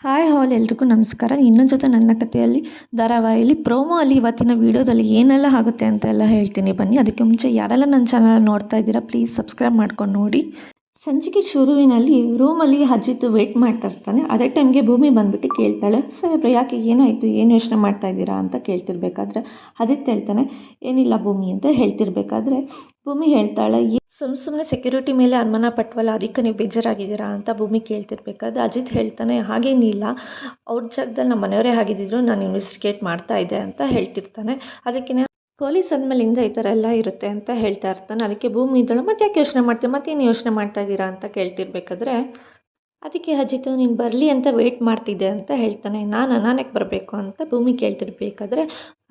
Hi ಹಾಲ್ ಎಲ್ರಿಗೂ ನಮಸ್ಕಾರ. ಇನ್ನೊಂದು ಜೊತೆ ನನ್ನ ಕಥೆಯಲ್ಲಿ ಧಾರಾವಾಹಿಯಲ್ಲಿ ಪ್ರೋಮೋ ಅಲ್ಲಿ ಇವತ್ತಿನ ವೀಡಿಯೋದಲ್ಲಿ ಏನೆಲ್ಲ ಆಗುತ್ತೆ ಅಂತ ಎಲ್ಲ ಹೇಳ್ತೀನಿ ಬನ್ನಿ. ಅದಕ್ಕೆ ಮುಂಚೆ ಯಾರೆಲ್ಲ ನನ್ನ ಚಾನಲ್ ನೋಡ್ತಾ ಇದ್ದೀರಾ ಪ್ಲೀಸ್ ಸಬ್ಸ್ಕ್ರೈಬ್ ಮಾಡ್ಕೊಂಡು ನೋಡಿ. ಸಂಚಿಕೆ ಶುರುವಿನಲ್ಲಿ ರೂಮಲ್ಲಿ ಅಜಿತ್ ವೇಟ್ ಮಾಡ್ತಾ ಇರ್ತಾನೆ. ಅದೇ ಟೈಮ್ಗೆ ಭೂಮಿ ಬಂದ್ಬಿಟ್ಟು ಕೇಳ್ತಾಳೆ, ಸಾಹೇಬ್ರೆ ಯಾಕೆ ಏನಾಯಿತು, ಏನು ಯೋಚನೆ ಮಾಡ್ತಾ ಇದ್ದೀರಾ ಅಂತ ಕೇಳ್ತಿರ್ಬೇಕಾದ್ರೆ ಅಜಿತ್ ಹೇಳ್ತಾನೆ, ಏನಿಲ್ಲ ಭೂಮಿ ಅಂತ ಹೇಳ್ತಿರ್ಬೇಕಾದ್ರೆ ಭೂಮಿ ಹೇಳ್ತಾಳೆ, ಸುಮ್ಮನೆ ಸೆಕ್ಯೂರಿಟಿ ಮೇಲೆ ಅನುಮಾನ ಪಟ್ವಲ್ಲ, ಅದಕ್ಕೆ ನೀವು ಬೇಜಾರಾಗಿದ್ದೀರಾ ಅಂತ ಭೂಮಿ ಕೇಳ್ತಿರ್ಬೇಕಾದ್ರೆ ಅಜಿತ್ ಹೇಳ್ತಾನೆ, ಹಾಗೇನಿಲ್ಲ, ಅವ್ರ ಜಾಗದಲ್ಲಿ ನಮ್ಮ ಮನೆಯವರೇ ಆಗಿದ್ದಿದ್ರು, ನಾನು ಇನ್ವೆಸ್ಟಿಗೇಟ್ ಮಾಡ್ತಾ ಇದ್ದೆ ಅಂತ ಹೇಳ್ತಿರ್ತಾನೆ. ಅದಕ್ಕೆ ಪೊಲೀಸ್ ಅಂದಮೇಲಿಂದ ಈ ಥರ ಎಲ್ಲ ಇರುತ್ತೆ ಅಂತ ಹೇಳ್ತಾ ಇರ್ತಾನೆ. ಅದಕ್ಕೆ ಭೂಮಿ ಇದ್ದಳು, ಮತ್ತೆ ಯಾಕೆ ಯೋಚನೆ ಮಾಡ್ತೀವಿ, ಮತ್ತೇನು ಯೋಚನೆ ಮಾಡ್ತಾ ಇದ್ದೀರಾ ಅಂತ ಕೇಳ್ತಿರ್ಬೇಕಾದ್ರೆ ಅದಕ್ಕೆ ಅಜಿತ್ ನೀನು ಬರಲಿ ಅಂತ ವೆಯ್ಟ್ ಮಾಡ್ತಿದ್ದೆ ಅಂತ ಹೇಳ್ತಾನೆ. ನಾನಕ್ಕೆ ಬರಬೇಕು ಅಂತ ಭೂಮಿ ಕೇಳ್ತಿರ್ಬೇಕಾದ್ರೆ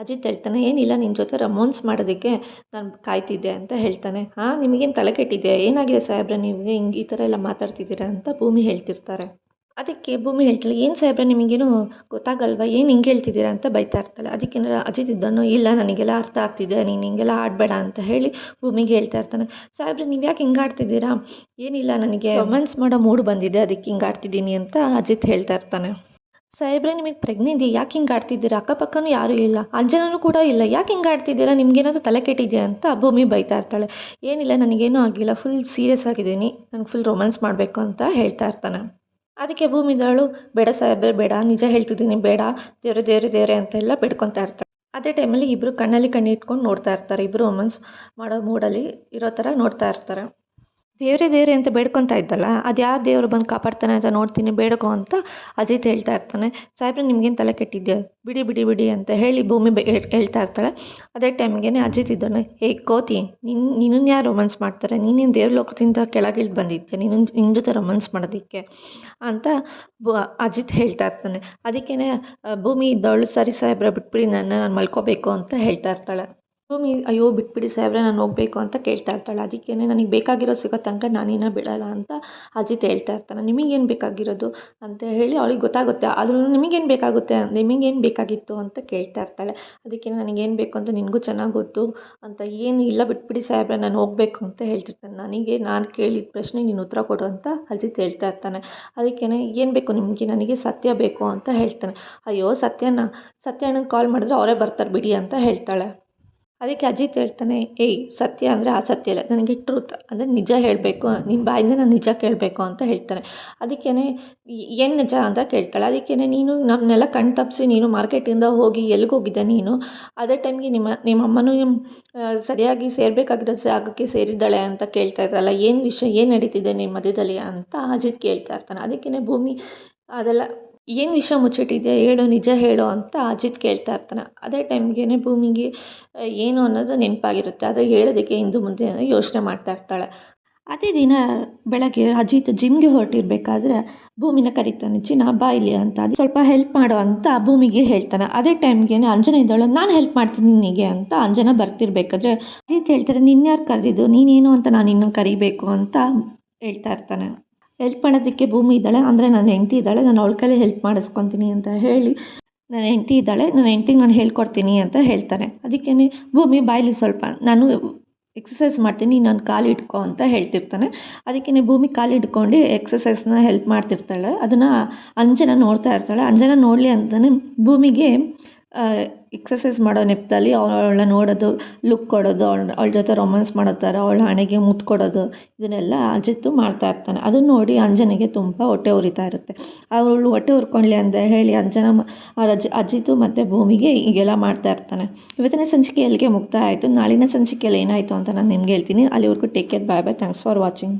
ಅಜಿತ್ ಹೇಳ್ತಾನೆ, ಏನಿಲ್ಲ ನಿನ್ನ ಜೊತೆ ರೊಮ್ಯಾನ್ಸ್ ಮಾಡೋದಕ್ಕೆ ನಾನು ಕಾಯ್ತಿದ್ದೆ ಅಂತ ಹೇಳ್ತಾನೆ. ನಿಮಗೇನು ತಲೆ ಕೆಟ್ಟಿದೆ, ಏನಾಗಿದೆ ಸಾಹೇಬ್ರೆ, ನೀವು ಹಿಂಗೆ ಈ ಥರ ಎಲ್ಲ ಮಾತಾಡ್ತಿದ್ದೀರಾ ಅಂತ ಭೂಮಿ ಹೇಳ್ತಿರ್ತಾರೆ. ಅದಕ್ಕೆ ಭೂಮಿ ಹೇಳ್ತಾಳೆ, ಏನು ಸಾಹೇಬ್ರೆ ನಿಮಗೇನು ಗೊತ್ತಾಗಲ್ವಾ, ಏನು ಹಿಂಗೆ ಹೇಳ್ತಿದ್ದೀರಾ ಅಂತ ಬೈತಾ ಇರ್ತಾಳೆ. ಅದಕ್ಕೆ ಅಜಿತ್ ಇದ್ದನು, ಇಲ್ಲ ನನಗೆಲ್ಲ ಅರ್ಥ ಆಗ್ತಿದೆ, ನೀನು ಹಿಂಗೆಲ್ಲ ಆಡಬೇಡ ಅಂತ ಹೇಳಿ ಭೂಮಿಗೆ ಹೇಳ್ತಾ ಇರ್ತಾನೆ. ಸಾಹೇಬ್ರೆ ನೀವು ಯಾಕೆ ಹಿಂಗೆ ಆಡ್ತಿದ್ದೀರಾ, ಏನಿಲ್ಲ ನನಗೆ ರೊಮ್ಯಾನ್ಸ್ ಮಾಡೋ ಮೂಡ್ ಬಂದಿದೆ, ಅದಕ್ಕೆ ಹಿಂಗೆ ಆಡ್ತಿದ್ದೀನಿ ಅಂತ ಅಜಿತ್ ಹೇಳ್ತಾ ಇರ್ತಾನೆ. ಸಾಹೇಬ್ರೆ ನಿಮಗೆ ಪ್ರಜ್ಞೆ ಇದೆಯಾ, ಯಾಕೆ ಹಿಂಗೆ ಆಡ್ತಿದ್ದೀರಾ, ಅಕ್ಕಪಕ್ಕನೂ ಯಾರೂ ಇಲ್ಲ, ಅಂಜನೂ ಕೂಡ ಇಲ್ಲ, ಯಾಕೆ ಹಿಂಗೆ ಆಡ್ತಿದ್ದೀರಾ, ನಿಮ್ಗೇನಾದರೂ ತಲೆ ಕೆಟ್ಟಿದೆಯಾ ಅಂತ ಭೂಮಿ ಬೈತಾ ಇರ್ತಾಳೆ. ಏನಿಲ್ಲ ನನಗೇನೂ ಆಗಿಲ್ಲ, ಫುಲ್ ಸೀರಿಯಸ್ ಆಗಿದ್ದೀನಿ, ನನಗೆ ಫುಲ್ ರೊಮ್ಯಾನ್ಸ್ ಮಾಡಬೇಕು ಅಂತ ಹೇಳ್ತಾ ಇರ್ತಾನೆ. ಅದಕ್ಕೆ ಭೂಮಿ ಇದ್ದವಳು, ಬೇಡ ಸಾಹೇಬ್ರೆ ಬೇಡ, ನಿಜ ಹೇಳ್ತಿದ್ದೀನಿ ಬೇಡ, ದೇವ್ರೆ ದೇವ್ರೆ ದೇವ್ರೆ ಅಂತೆಲ್ಲ ಬೇಡ್ಕೊತಾ ಇರ್ತಾರೆ. ಅದೇ ಟೈಮಲ್ಲಿ ಇಬ್ಬರು ಕಣ್ಣಲ್ಲಿ ಕಣ್ಣಿಟ್ಕೊಂಡು ನೋಡ್ತಾ ಇರ್ತಾರೆ. ಇಬ್ಬರು ರೊಮ್ಯಾನ್ಸ್ ಮಾಡೋ ಮೂಡಲ್ಲಿ ಇರೋ ಥರ ನೋಡ್ತಾ ಇರ್ತಾರೆ. ದೇವ್ರೆ ಅಂತ ಬೇಡ್ಕೊತಾ ಇದ್ದಲ್ಲ, ಅದು ಯಾವ ದೇವರು ಬಂದು ಕಾಪಾಡ್ತಾನೆ ಅಂತ ನೋಡ್ತೀನಿ ಬೇಡ್ಕೊ ಅಂತ ಅಜಿತ್ ಹೇಳ್ತಾ ಇರ್ತಾನೆ. ಸಾಹೇಬ್ರೆ ನಿಮ್ಗೇನು ತಲೆ ಕೆಟ್ಟಿದ್ದೆ, ಬಿಡಿ ಅಂತ ಹೇಳಿ ಭೂಮಿ ಹೇಳ್ತಾ ಇರ್ತಾಳೆ. ಅದೇ ಟೈಮ್ಗೆ ಅಜಿತ್ ಇದ್ದಾನೆ, ಕೋತಿ, ನಿನ್ನನ್ನು ಯಾರು ರೊಮ್ಯಾನ್ಸ್ ಮಾಡ್ತಾರೆ, ನೀನೇನು ದೇವ್ರ ಲೋಕದಿಂದ ಕೆಳಗಿಳಿದು ಬಂದಿದ್ದೆ, ನಿನ್ನ ಜೊತೆ ರೊಮ್ಯಾನ್ಸ್ ಮಾಡೋದಕ್ಕೆ ಅಂತ ಅಜಿತ್ ಹೇಳ್ತಾ ಇರ್ತಾನೆ. ಅದಕ್ಕೇ ಭೂಮಿ ಇದ್ದವಳು, ಸರಿ ಸಾಹೇಬ್ರೆ ಬಿಟ್ಬಿಡಿ, ನಾನು ಮಲ್ಕೋಬೇಕು ಅಂತ ಹೇಳ್ತಾ ಇರ್ತಾಳೆ. ಭೂಮಿ ಅಯ್ಯೋ ಬಿಟ್ಬಿಡಿ ಸಾಹೇಬ್ರೆ ನಾನು ಹೋಗಬೇಕು ಅಂತ ಕೇಳ್ತಾ ಇರ್ತಾಳೆ. ಅದಕ್ಕೇ ನನಗೆ ಬೇಕಾಗಿರೋ ಸಿಗೋ ತನಕ ನಾನಿನ್ನ ಬಿಡೋಲ್ಲ ಅಂತ ಅಜಿತ್ ಹೇಳ್ತಾ ಇರ್ತಾನೆ. ನಿಮಗೇನು ಬೇಕಾಗಿರೋದು ಅಂತ ಹೇಳಿ ಅವಳಿಗೆ ಗೊತ್ತಾಗುತ್ತೆ. ಆದ್ರೂ ನಿಮಗೇನು ಬೇಕಾಗುತ್ತೆ, ನಿಮಗೇನು ಬೇಕಾಗಿತ್ತು ಅಂತ ಕೇಳ್ತಾ ಇರ್ತಾಳೆ. ಅದಕ್ಕೆ ನನಗೇನು ಬೇಕು ಅಂತ ನಿನಗೂ ಚೆನ್ನಾಗಿ ಗೊತ್ತು ಅಂತ, ಏನು ಇಲ್ಲ ಬಿಟ್ಬಿಡಿ ಸಾಹೇಬ್ರೆ ನಾನು ಹೋಗಬೇಕು ಅಂತ ಹೇಳ್ತಿರ್ತಾನೆ. ನಾನು ಕೇಳಿದ ಪ್ರಶ್ನೆಗೆ ನೀನು ಉತ್ತರ ಕೊಡು ಅಂತ ಅಜಿತ್ ಹೇಳ್ತಾ ಇರ್ತಾನೆ. ಅದಕ್ಕೇ ಏನು ಬೇಕು ನಿಮಗೆ, ನನಗೆ ಸತ್ಯ ಬೇಕು ಅಂತ ಹೇಳ್ತಾನೆ. ಅಯ್ಯೋ ಸತ್ಯಣ್ಣಂಗೆ ಕಾಲ್ ಮಾಡಿದ್ರೆ ಅವರೇ ಬರ್ತಾರೆ ಬಿಡಿ ಅಂತ ಹೇಳ್ತಾಳೆ. ಅದಕ್ಕೆ ಅಜಿತ್ ಹೇಳ್ತಾನೆ, ಸತ್ಯ ಅಂದರೆ ಆ ಸತ್ಯ ಇಲ್ಲ, ನನಗೆ ಟ್ರೂತ್ ಅಂದರೆ ನಿಜ ಹೇಳಬೇಕು, ನಿನ್ನ ಬಾಯಿಂದ ನಾನು ನಿಜ ಕೇಳಬೇಕು ಅಂತ ಹೇಳ್ತಾನೆ. ಅದಕ್ಕೇ ಏನು ನಿಜ ಅಂತ ಕೇಳ್ತಾಳೆ. ಅದಕ್ಕೇ ನೀನು ನಮ್ಮನ್ನೆಲ್ಲ ಕಣ್ ತಪ್ಪಿಸಿ ನೀನು ಮಾರ್ಕೆಟಿಂದ ಹೋಗಿ ಎಲ್ಲಿಗೋಗಿದ್ದೆ ನೀನು, ಅದೇ ಟೈಮ್ಗೆ ನಿಮ್ಮ ಅಮ್ಮನೂ ಸರಿಯಾಗಿ ಸೇರಬೇಕಾಗಿರೋ ಜಾಗಕ್ಕೆ ಸೇರಿದ್ದಾಳೆ ಅಂತ ಕೇಳ್ತಾ ಇದ್ರಲ್ಲ, ಏನು ವಿಷಯ, ಏನು ನಡೀತಿದೆ ನಿಮ್ಮ ಮಧ್ಯದಲ್ಲಿ ಅಂತ ಅಜಿತ್ ಕೇಳ್ತಾ ಇರ್ತಾನೆ. ಅದಕ್ಕೇ ಭೂಮಿ ಅದೆಲ್ಲ ಏನು ವಿಷಯ ಮುಚ್ಚಿಟ್ಟಿದೆ ಹೇಳು, ನಿಜ ಹೇಳು ಅಂತ ಅಜಿತ್ ಕೇಳ್ತಾ ಇರ್ತಾನೆ. ಅದೇ ಟೈಮ್ಗೆ ಭೂಮಿಗೆ ಏನು ಅನ್ನೋದು ನೆನಪಾಗಿರುತ್ತೆ. ಅದು ಹೇಳೋದಕ್ಕೆ ಹಿಂದೆ ಮುಂದೆ ಯೋಚನೆ ಮಾಡ್ತಾ ಇರ್ತಾಳೆ. ಅದೇ ದಿನ ಬೆಳಗ್ಗೆ ಅಜಿತ್ ಜಿಮ್ಗೆ ಹೊರಟಿರ್ಬೇಕಾದ್ರೆ ಭೂಮಿನ ಕರೀತಾನೆ, ಚಿನ್ನ ಬಾ ಇಲ್ಲಿ ಅಂತ. ಅದು ಸ್ವಲ್ಪ ಹೆಲ್ಪ್ ಮಾಡು ಅಂತ ಭೂಮಿಗೆ ಹೇಳ್ತಾನೆ. ಅದೇ ಟೈಮ್ಗೆ ಅಂಜನ ಇದ್ದಳು, ನಾನು ಹೆಲ್ಪ್ ಮಾಡ್ತೀನಿ ನಿನಗೆ ಅಂತ ಅಂಜನ ಬರ್ತಿರ್ಬೇಕಾದ್ರೆ ಅಜಿತ್ ಹೇಳ್ತಾರೆ, ನಿನ್ಯಾರು ಕರೆದಿದ್ದು, ನೀನೇನು ಅಂತ ನಾನು ಇನ್ನೂ ಕರಿಬೇಕು ಅಂತ ಹೇಳ್ತಾ ಇರ್ತಾನೆ. ಹೆಲ್ಪ್ ಮಾಡೋದಕ್ಕೆ ಭೂಮಿ ಇದ್ದಾಳೆ, ಅಂದರೆ ನನ್ನ ಹೆಂಡತಿ ಇದ್ದಾಳೆ, ನಾನು ಅವಳ ಕೈಲಿ ಹೆಲ್ಪ್ ಮಾಡಿಸ್ಕೊತೀನಿ ಅಂತ ಹೇಳಿ ನನ್ನ ಹೆಂಡತಿ ಇದ್ದಾಳೆ, ನನ್ನ ಹೆಂಡತಿಗೆ ನಾನು ಹೇಳ್ಕೊಡ್ತೀನಿ ಅಂತ ಹೇಳ್ತಾನೆ. ಅದಕ್ಕೇ ಭೂಮಿ ಬಾಯಲ್ಲಿ ಸ್ವಲ್ಪ ನಾನು ಎಕ್ಸಸೈಸ್ ಮಾಡ್ತೀನಿ, ನಾನು ಕಾಲು ಇಟ್ಕೊ ಅಂತ ಹೇಳ್ತಿರ್ತಾನೆ. ಅದಕ್ಕೇ ಭೂಮಿ ಕಾಲು ಇಟ್ಕೊಂಡು ಎಕ್ಸಸೈಸ್ನ ಹೆಲ್ಪ್ ಮಾಡ್ತಿರ್ತಾಳೆ. ಅದನ್ನು ಅಂಜನ ನೋಡ್ತಾ ಇರ್ತಾಳೆ. ಅಂಜನ ನೋಡಲಿ ಅಂತಲೇ ಭೂಮಿಗೆ ಎಕ್ಸಸೈಸ್ ಮಾಡೋ ನೆಪದಲ್ಲಿ ಅವಳನ್ನ ನೋಡೋದು, ಲುಕ್ ಕೊಡೋದು, ಅವಳ ಜೊತೆ ರೊಮ್ಯಾನ್ಸ್ ಮಾಡೋ ಥರ ಅವಳ ಹಣೆಗೆ ಮುತ್ತು ಕೊಡೋದು, ಇದನ್ನೆಲ್ಲ ಅಜಿತ್ ಮಾಡ್ತಾ ಇರ್ತಾನೆ. ಅದನ್ನು ನೋಡಿ ಅಂಜನಿಗೆ ತುಂಬ ಹೊಟ್ಟೆ ಉರಿತಾ ಇರುತ್ತೆ. ಅವಳು ಹೊಟ್ಟೆ ಉರ್ಕೊಳ್ಳಿ ಅಂತ ಹೇಳಿ ಅಜಿತ್ ಮತ್ತು ಭೂಮಿಗೆ ಹೀಗೆಲ್ಲ ಮಾಡ್ತಾ ಇರ್ತಾನೆ. ಇವತ್ತಿನ ಸಂಚಿಕೆ ಎಲ್ಲಿಗೆ ಮುಕ್ತಾಯ ಆಯಿತು, ನಾಳಿನ ಸಂಚಿಕೆಯಲ್ಲಿ ಏನಾಯಿತು ಅಂತ ನಾನು ನಿಮ್ಗೆ ಹೇಳ್ತೀನಿ. ಅಲ್ಲಿವರೆಗೂ take care, bye bye, thanks for watching.